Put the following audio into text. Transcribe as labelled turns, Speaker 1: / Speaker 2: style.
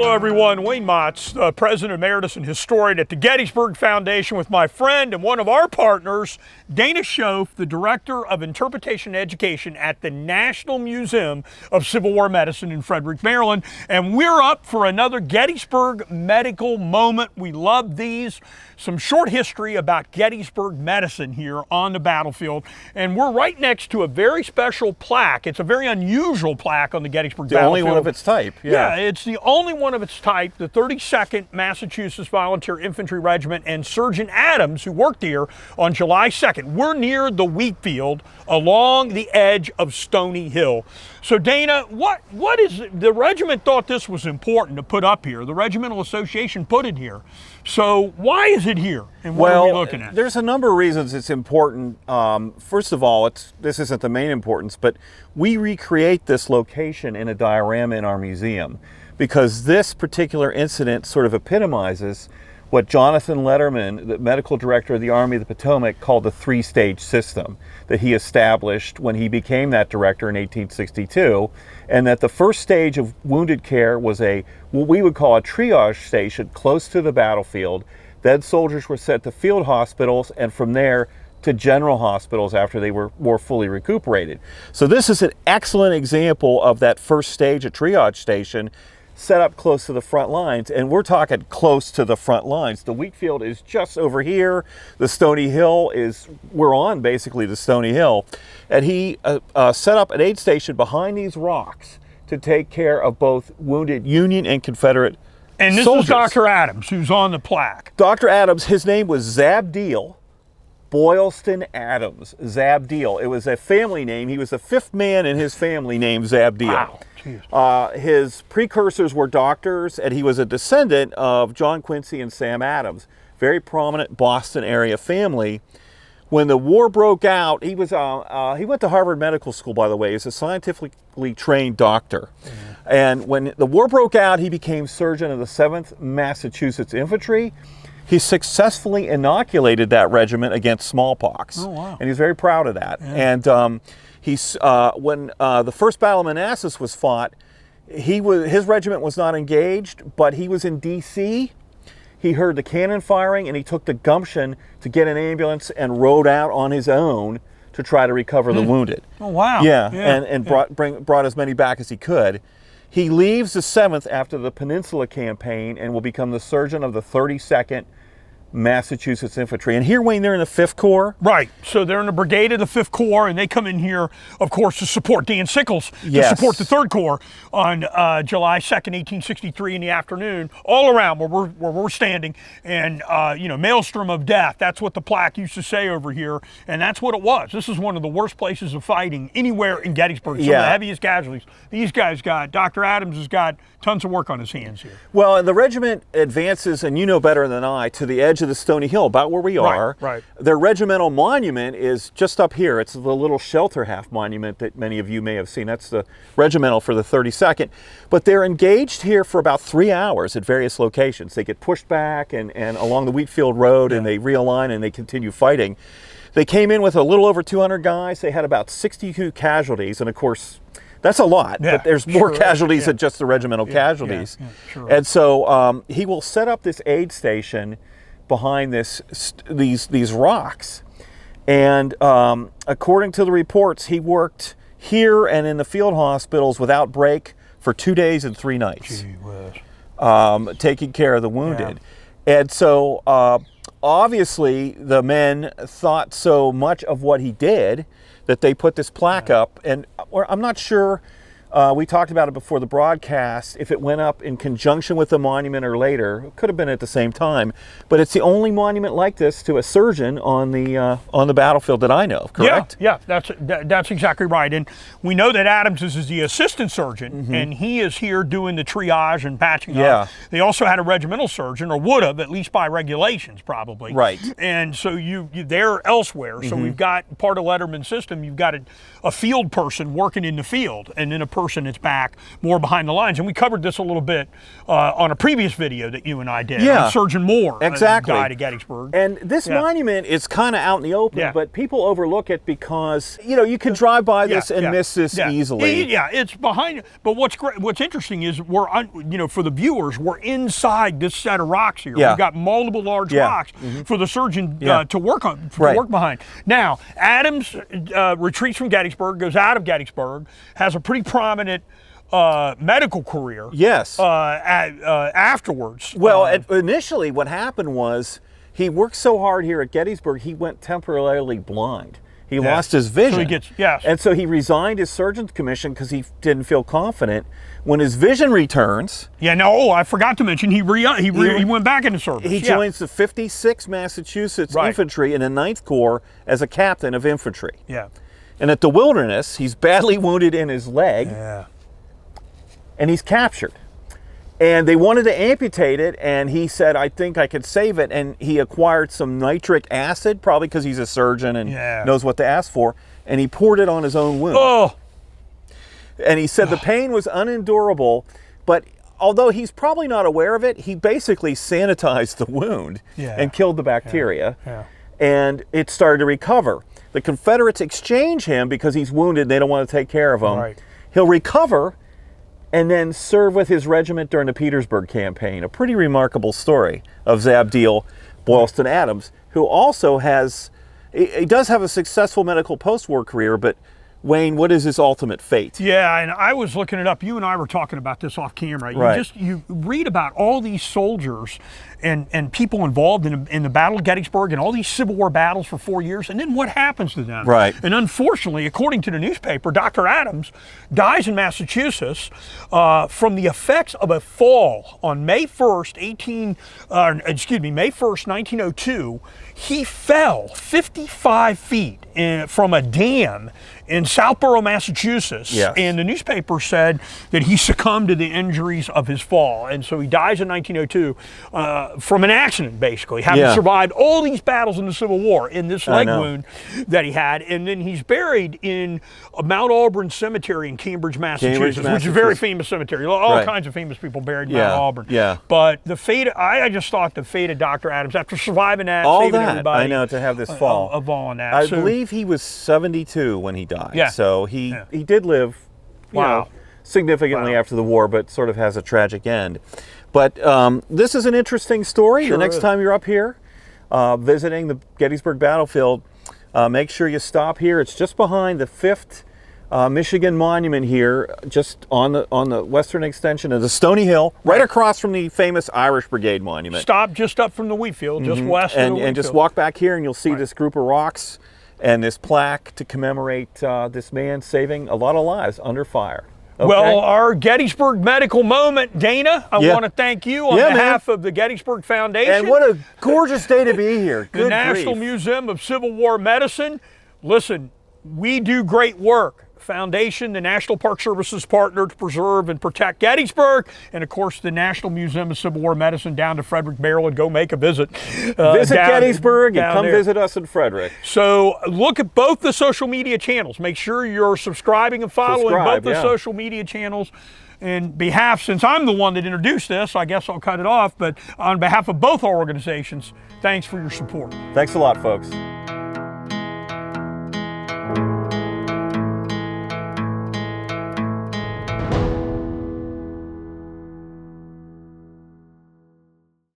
Speaker 1: Hello everyone, Wayne Motts, President Emeritus and Historian at the Gettysburg Foundation, with my friend and one of our partners, Dana Shoaf, the Director of Interpretation and Education at the National Museum of Civil War Medicine in Frederick, Maryland. And we're up for another Gettysburg medical moment. We love these. Some short history about Gettysburg medicine here on the battlefield. And we're right next to a very special plaque. It's a very unusual plaque on the Gettysburg battlefield.
Speaker 2: The only one of its type.
Speaker 1: Yeah, it's the only one of its type. The 32nd Massachusetts Volunteer Infantry Regiment and Surgeon Adams, who worked here on July 2nd. We're near the Wheatfield along the edge of Stony Hill. So Dana, what is it? The regiment thought this was important to put up here. The Regimental Association put it here. So why is it here? And what are we looking at?
Speaker 2: There's a number of reasons it's important. First of all, this isn't the main importance, but we recreate this location in a diorama in our museum because this particular incident sort of epitomizes what Jonathan Letterman, the medical director of the Army of the Potomac, called the three-stage system that he established when he became that director in 1862, and that the first stage of wounded care was what we would call a triage station close to the battlefield. Then soldiers were sent to field hospitals, and from there to general hospitals after they were more fully recuperated. So this is an excellent example of that first stage, a triage station, set up close to the front lines, and we're talking close to the front lines. The Wheatfield is just over here. The Stony Hill we're on basically the Stony Hill. And he set up an aid station behind these rocks to take care of both wounded Union and Confederate
Speaker 1: and this
Speaker 2: soldiers.
Speaker 1: is Dr. Adams, who's on the plaque.
Speaker 2: Dr. Adams, his name was Zabdiel Boylston Adams, Zab Deal. It was a family name. He was the fifth man in his family named Zab Deal.
Speaker 1: Wow.
Speaker 2: His precursors were doctors, and he was a descendant of John Quincy and Sam Adams, very prominent Boston area family. When the war broke out, he went to Harvard Medical School, by the way. He's a scientifically trained doctor. And when the war broke out, he became surgeon of the 7th Massachusetts Infantry. He successfully inoculated that regiment against smallpox.
Speaker 1: Oh, wow.
Speaker 2: And he's very proud of that. Yeah. And when the first Battle of Manassas was fought, his regiment was not engaged, but he was in D.C. He heard the cannon firing, and he took the gumption to get an ambulance and rode out on his own to try to recover the wounded.
Speaker 1: Oh, wow.
Speaker 2: Yeah, and brought as many back as he could. He leaves the 7th after the Peninsula Campaign and will become the surgeon of the 32nd Massachusetts Infantry. And here, Wayne, they're in the 5th Corps.
Speaker 1: Right. So they're in the brigade of the 5th Corps, and they come in here, of course, to support Dan Sickles, to support the 3rd Corps on July 2nd, 1863 in the afternoon, all around where we're standing. And, maelstrom of death, that's what the plaque used to say over here, and that's what it was. This is one of the worst places of fighting anywhere in Gettysburg. Some of the heaviest casualties. These guys Dr. Adams has got tons of work on his hands here.
Speaker 2: Well, and the regiment advances, and you know better than I, to the edge of the Stony Hill, about where we are.
Speaker 1: Right.
Speaker 2: Their regimental monument is just up here. It's the little shelter half monument that many of you may have seen. That's the regimental for the 32nd. But they're engaged here for about 3 hours at various locations. They get pushed back and along the Wheatfield Road, and they realign and they continue fighting. They came in with a little over 200 guys. They had about 62 casualties, and of course, that's a lot, but there's more casualties than just the regimental casualties. And so he will set up this aid station behind these rocks. And according to the reports, he worked here and in the field hospitals without break for 2 days and 3 nights, taking care of the wounded. And so obviously the men thought so much of what he did that they put this plaque up, and I'm not sure, we talked about it before the broadcast, if it went up in conjunction with the monument or later. It could have been at the same time, but it's the only monument like this to a surgeon on the battlefield that I know of, correct?
Speaker 1: Yeah, that's exactly right. And we know that Adams is the assistant surgeon, and he is here doing the triage and patching up. They also had a regimental surgeon, or would have, at least by regulations probably.
Speaker 2: Right.
Speaker 1: And so they're elsewhere. So we've got part of Letterman's system, you've got a field person working in the field, and then a person that's back more behind the lines. And we covered this a little bit on a previous video that you and I did.
Speaker 2: Yeah.
Speaker 1: On Surgeon Moore,
Speaker 2: exactly.
Speaker 1: Died at Gettysburg.
Speaker 2: And this monument is kind of out in the open, but people overlook it because, you know, you can drive by this and miss this easily.
Speaker 1: Yeah, it's behind. But what's interesting is you know, for the viewers, we're inside this set of rocks here. We've got multiple large rocks for the surgeon to work on, to work behind. Now, Adams retreats from Gettysburg, goes out of Gettysburg, has a pretty prominent medical career.
Speaker 2: Yes.
Speaker 1: Afterwards.
Speaker 2: Well, initially what happened was he worked so hard here at Gettysburg, he went temporarily blind. He lost his vision.
Speaker 1: So he gets,
Speaker 2: and so he resigned his surgeon's commission because he didn't feel confident. When his vision returns...
Speaker 1: I forgot to mention, he went back into service.
Speaker 2: He joins the 56th Massachusetts Infantry in the 9th Corps as a captain of infantry.
Speaker 1: Yeah.
Speaker 2: And at the Wilderness, he's badly wounded in his leg.
Speaker 1: Yeah.
Speaker 2: And he's captured. And they wanted to amputate it, and he said, I think I could save it. And he acquired some nitric acid, probably because he's a surgeon and knows what to ask for, and he poured it on his own wound.
Speaker 1: Oh!
Speaker 2: And he said the pain was unendurable, but although he's probably not aware of it, he basically sanitized the wound and killed the bacteria, and it started to recover. The Confederates exchange him because he's wounded and they don't want to take care of him.
Speaker 1: Right.
Speaker 2: He'll recover and then serve with his regiment during the Petersburg campaign. A pretty remarkable story of Zabdiel Boylston Adams, who also he does have a successful medical post-war career, but Wayne, what is his ultimate fate?
Speaker 1: Yeah, and I was looking it up. You and I were talking about this off camera. You read about all these soldiers and people involved in the Battle of Gettysburg and all these Civil War battles for 4 years, and then what happens to them?
Speaker 2: Right.
Speaker 1: And unfortunately, according to the newspaper, Dr. Adams dies in Massachusetts from the effects of a fall on May 1st, May 1st, 1902. He fell 55 feet from a dam in Southborough, Massachusetts, and the newspaper said that he succumbed to the injuries of his fall, and so he dies in 1902 from an accident, basically, having survived all these battles in the Civil War in this leg wound that he had, and then he's buried in Mount Auburn Cemetery in Cambridge, Massachusetts, which is a very famous cemetery. All kinds of famous people buried in Mount Auburn. But the fate, I just thought the fate of Dr. Adams, after surviving that, saving everybody,
Speaker 2: I know, to have this fall.
Speaker 1: On that.
Speaker 2: I believe he was 72 when he died. So he did live, you know, significantly after the war, but sort of has a tragic end. But this is an interesting story. The next time you're up here visiting the Gettysburg battlefield, make sure you stop here. It's just behind the 5th Michigan Monument here, just on the western extension of the Stony Hill, right across from the famous Irish Brigade Monument.
Speaker 1: Stop just up from the Wheatfield, just west of the Wheatfield.
Speaker 2: And just walk back here and you'll see this group of rocks and this plaque to commemorate this man saving a lot of lives under fire. Okay?
Speaker 1: Well, our Gettysburg medical moment, Dana, I want to thank you on behalf of the Gettysburg Foundation.
Speaker 2: And what a gorgeous day to be here. Good
Speaker 1: the National Museum of Civil War Medicine. Listen, we do great work. Foundation, the National Park Service's partner to preserve and protect Gettysburg, and of course the National Museum of Civil War Medicine down to Frederick, Maryland. Go make a visit.
Speaker 2: Visit Gettysburg and come visit us in Frederick.
Speaker 1: So look at both the social media channels. Make sure you're subscribing and following both the social media channels. In behalf, since I'm the one that introduced this, I guess I'll cut it off, but on behalf of both our organizations, thanks for your support.
Speaker 2: Thanks a lot, folks.